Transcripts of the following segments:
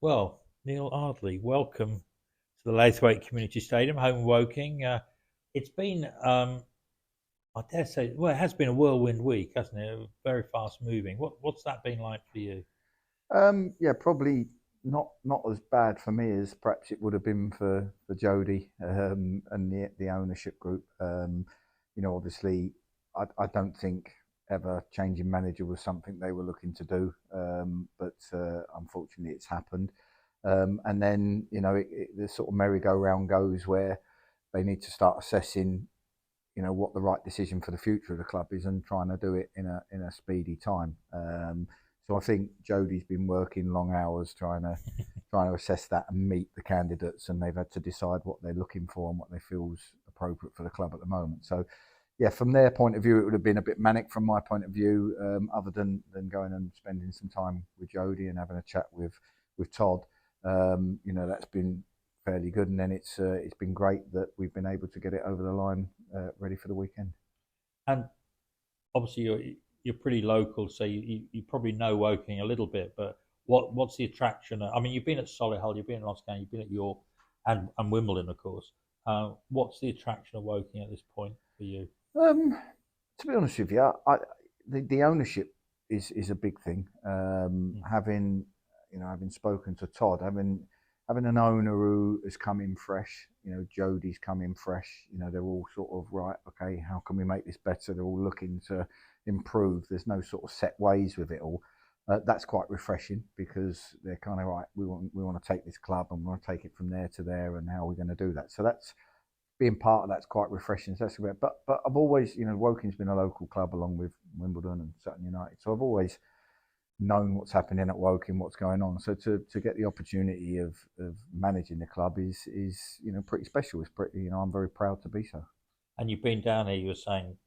Well, Neal Ardley, welcome to the Laithwaite Community Stadium, home of Woking. It's been, I dare say, well, it has been a whirlwind week, hasn't it? Very fast moving. What's that been like for you? Yeah, probably not as bad for me as perhaps it would have been for Jody and the ownership group. Obviously, I don't think ever changing manager was something they were looking to do, but unfortunately, it's happened. And then the sort of merry-go-round goes where they need to start assessing what the right decision for the future of the club is and trying to do it in a speedy time. So I think Jodie's been working long hours trying to assess that and meet the candidates, and they've had to decide what they're looking for and what they feel's appropriate for the club at the moment. So yeah, from their point of view, it would have been a bit manic. From my point of view, other than going and spending some time with Jodie and having a chat with Todd, that's been fairly good. And then it's been great that we've been able to get it over the line, ready for the weekend. And obviously, you're pretty local, so you probably know Woking a little bit. But what's the attraction? I mean, you've been at Solihull, you've been at Nottingham, you've been at York, and Wimbledon, of course. What's the attraction of Woking at this point for you? Um, to be honest with you, the ownership is a big thing. Mm. Having spoken to Todd, having an owner who has come in fresh. Jodie's come in fresh. They're all sort of right. Okay, how can we make this better? They're all looking to improve. There's no sort of set ways with it all. That's quite refreshing because they're kind of right. We want to take this club and we want to take it from there to there, and how we're going to do that. So that's being part of that's quite refreshing. So that's great. But I've always, Woking's been a local club along with Wimbledon and Sutton United. So I've always known what's happening at Woking, what's going on. So to get the opportunity of managing the club is pretty special. It's pretty, I'm very proud to be so. And you've been down here, you were saying,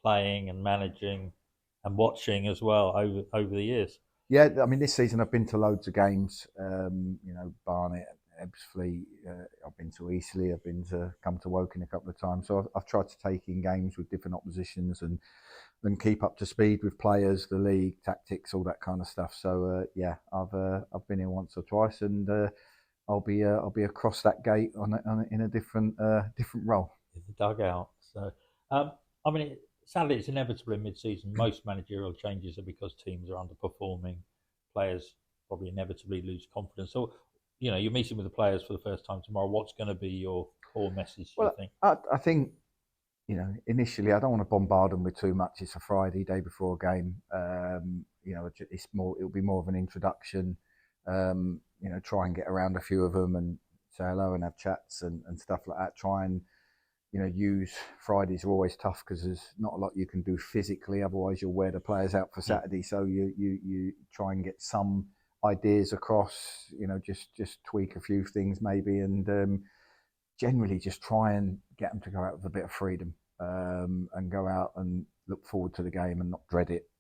playing and managing and watching as well over the years. Yeah, I mean, this season I've been to loads of games. Barnet, Ebbsfleet. I've been to Eastleigh. I've been to come to Woking a couple of times. So I've tried to take in games with different oppositions and keep up to speed with players, the league, tactics, all that kind of stuff. So yeah, I've been here once or twice, and I'll be across that gate in a different role. In the dugout. So, I mean, sadly, it's inevitable in mid-season. Most managerial changes are because teams are underperforming. Players probably inevitably lose confidence. So, you're meeting with the players for the first time tomorrow. What's going to be your core message, do you Well, think? I think initially I don't want to bombard them with too much. It's a Friday, day before a game. It's more. It'll be more of an introduction. Try and get around a few of them and say hello and have chats and stuff like that. Try and use Fridays are always tough because there's not a lot you can do physically. Otherwise, you'll wear the players out for Mm. Saturday. So you try and get some ideas across. Just tweak a few things maybe, and generally just try and get them to go out with a bit of freedom, and go out and look forward to the game and not dread it.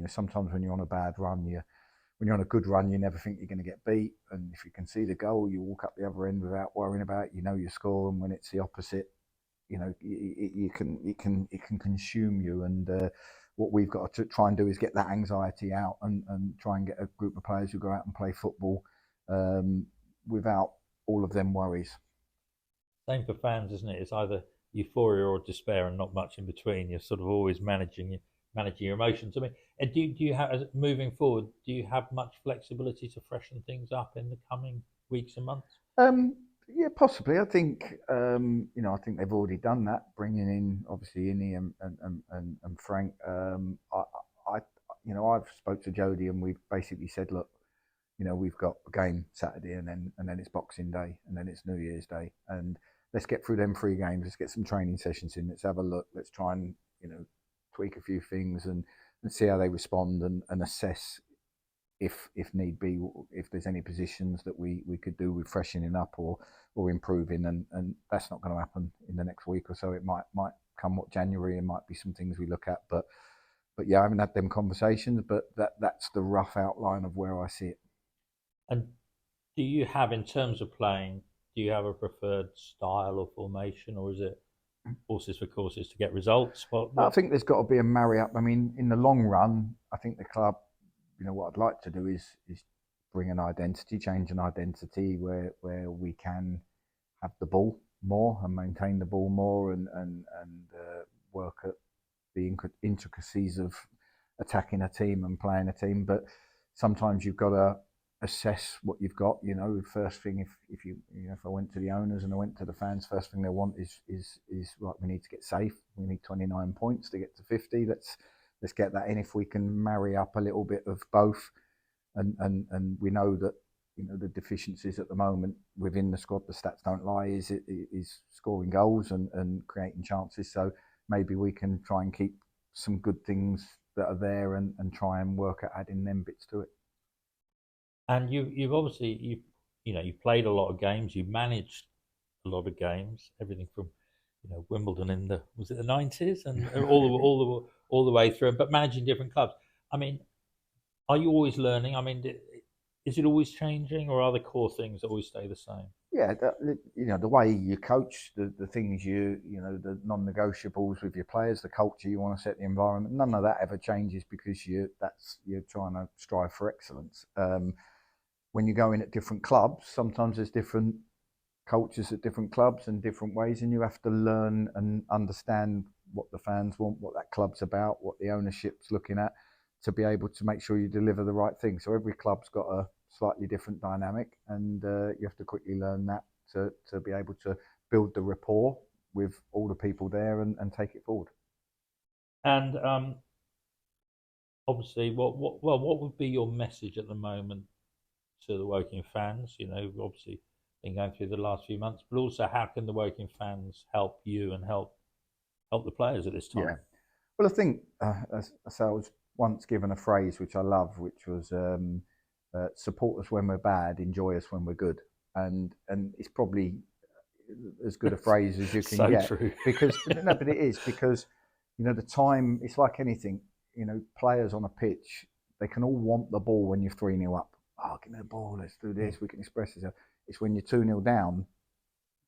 Sometimes when you're on a bad run, when you're on a good run, you never think you're going to get beat, and if you can see the goal, you walk up the other end without worrying about it. Your score, and when it's the opposite, it can consume you. And what we've got to try and do is get that anxiety out and try and get a group of players who go out and play football, without all of them worries. Same for fans, isn't it? It's either euphoria or despair, and not much in between. You're sort of always managing your emotions. I mean, do you have moving forward? Do you have much flexibility to freshen things up in the coming weeks and months? Yeah, possibly. I think they've already done that, bringing in obviously Innie and Frank. I, I've spoke to Jody and we've basically said, look, we've got a game Saturday, and then it's Boxing Day, and then it's New Year's Day, and let's get through them 3 games. Let's get some training sessions in. Let's have a look. Let's try and tweak a few things and see how they respond, and assess if need be, if there's any positions that we could do with freshening up or improving, and that's not going to happen in the next week or so. It might come what January, and might be some things we look at, but yeah, I haven't had them conversations, but that's the rough outline of where I see it. And do you have, in terms of playing, do you have a preferred style or formation, or is it horses for courses to get results? I What? think there's got to be a marry up. I mean, in the long run, I think the club, what I'd like to do is bring an identity, change an identity where we can have the ball more and maintain the ball more and work at the intricacies of attacking a team and playing a team. But sometimes you've got to assess what you've got. You know, first thing, if if I went to the owners and I went to the fans, first thing they want is right. We need to get safe. We need 29 points to get to 50. Let's get that in. If we can marry up a little bit of both, and we know that the deficiencies at the moment within the squad, the stats don't lie, is scoring goals and creating chances. So maybe we can try and keep some good things that are there and try and work at adding them bits to it. And you've obviously you've played a lot of games. You've managed a lot of games. Everything from Wimbledon in the was it the 90s and all the way through. But managing different clubs. I mean, are you always learning? I mean, is it always changing, or are the core things that always stay the same? Yeah, the way you coach, the things the non-negotiables with your players, the culture you want to set, the environment, none of that ever changes because you're trying to strive for excellence. When you go in at different clubs, sometimes there's different cultures at different clubs and different ways, and you have to learn and understand what the fans want, what that club's about, what the ownership's looking at, to be able to make sure you deliver the right thing. So every club's got a slightly different dynamic, and you have to quickly learn that to be able to build the rapport with all the people there and take it forward. And obviously, what would be your message at the moment to the Woking fans? Obviously been going through the last few months, but also how can the Woking fans help you and help the players at this Yeah. time? Well, I think I was once given a phrase which I love, which was support us when we're bad, enjoy us when we're good, and it's probably as good a phrase as you can So get true. because no, but it is because the time, it's like anything. Players on a pitch, they can all want the ball when you're 3-0 up. Oh, give me the ball, let's do this, we can express ourselves. It's when you're 2-0 down,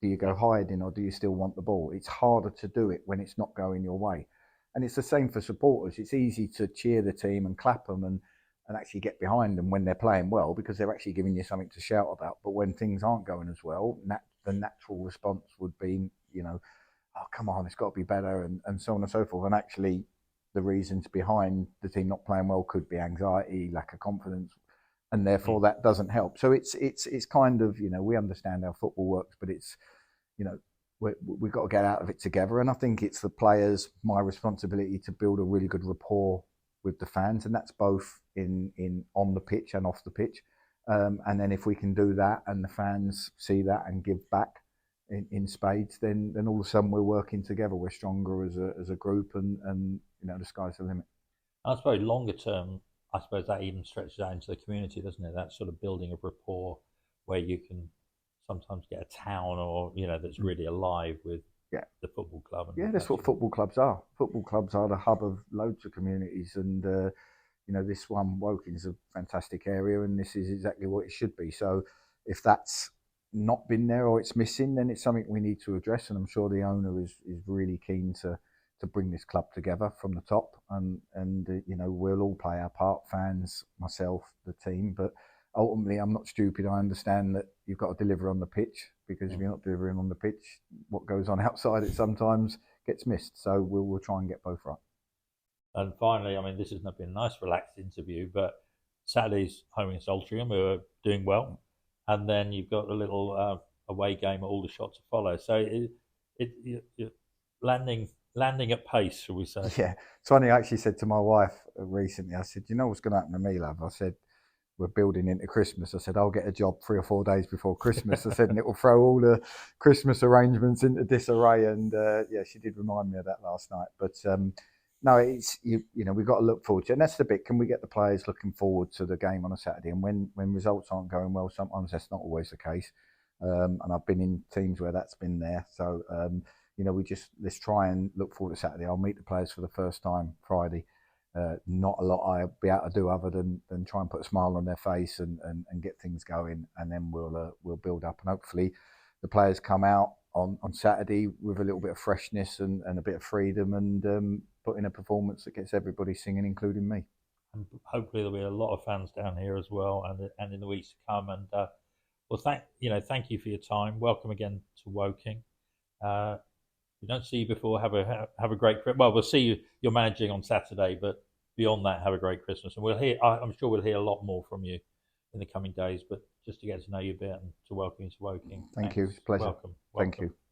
do you go hiding or do you still want the ball? It's harder to do it when it's not going your way. And it's the same for supporters. It's easy to cheer the team and clap them and actually get behind them when they're playing well because they're actually giving you something to shout about. But when things aren't going as well, the natural response would be, oh, come on, it's got to be better, and so on and so forth. And actually, the reasons behind the team not playing well could be anxiety, lack of confidence, and therefore that doesn't help. So it's kind of, we understand how football works, but it's, you know we've got to get out of it together. And I think it's the players, my responsibility to build a really good rapport with the fans, and that's both in on the pitch and off the pitch. And then if we can do that, and the fans see that and give back in spades, then all of a sudden we're working together. We're stronger as a group, and the sky's the limit. I suppose longer term, I suppose that even stretches out into the community, doesn't it? That sort of building of rapport where you can sometimes get a town or that's really alive with Yeah, the football club and yeah, that's what actually. football clubs are. Football clubs are the hub of loads of communities, and this one, Woking, is a fantastic area, and this is exactly what it should be. So, if that's not been there or it's missing, then it's something we need to address. And I'm sure the owner is really keen to bring this club together from the top, and we'll all play our part, fans, myself, the team. But ultimately, I'm not stupid. I understand that you've got to deliver on the pitch, because if you're not delivering on the pitch, what goes on outside it sometimes gets missed. So we'll try and get both right. And finally, I mean, this has not been a nice, relaxed interview, but Saturday's home against Altrincham, who are doing well, and then you've got a little away game at Aldershot to follow. So you're landing at pace, shall we say? Yeah, it's funny. I actually said to my wife recently, I said, "You know what's going to happen to me, love?" I said, "We're building into Christmas." I said, "I'll get a job 3 or 4 days before Christmas." I said, "And it will throw all the Christmas arrangements into disarray." And yeah, she did remind me of that last night. But no, it's we've got to look forward to it. And that's the bit. Can we get the players looking forward to the game on a Saturday? And when results aren't going well, sometimes that's not always the case. And I've been in teams where that's been there. So let's try and look forward to Saturday. I'll meet the players for the first time Friday. Not a lot I'll be able to do other than try and put a smile on their face and get things going, and then we'll build up, and hopefully the players come out on Saturday with a little bit of freshness and a bit of freedom, and put in a performance that gets everybody singing, including me. and hopefully there'll be a lot of fans down here as well, and in the weeks to come. And well, thank you for your time. Welcome again to Woking. Uh, we don't see you before. Have a great Well, we'll see you. You're managing on Saturday, but beyond that, have a great Christmas, and we'll hear. I'm sure we'll hear a lot more from you in the coming days. But just to get to know you a bit and to welcome you to Woking. Thank Thanks. you. It's a pleasure. Welcome. Thank Welcome. you.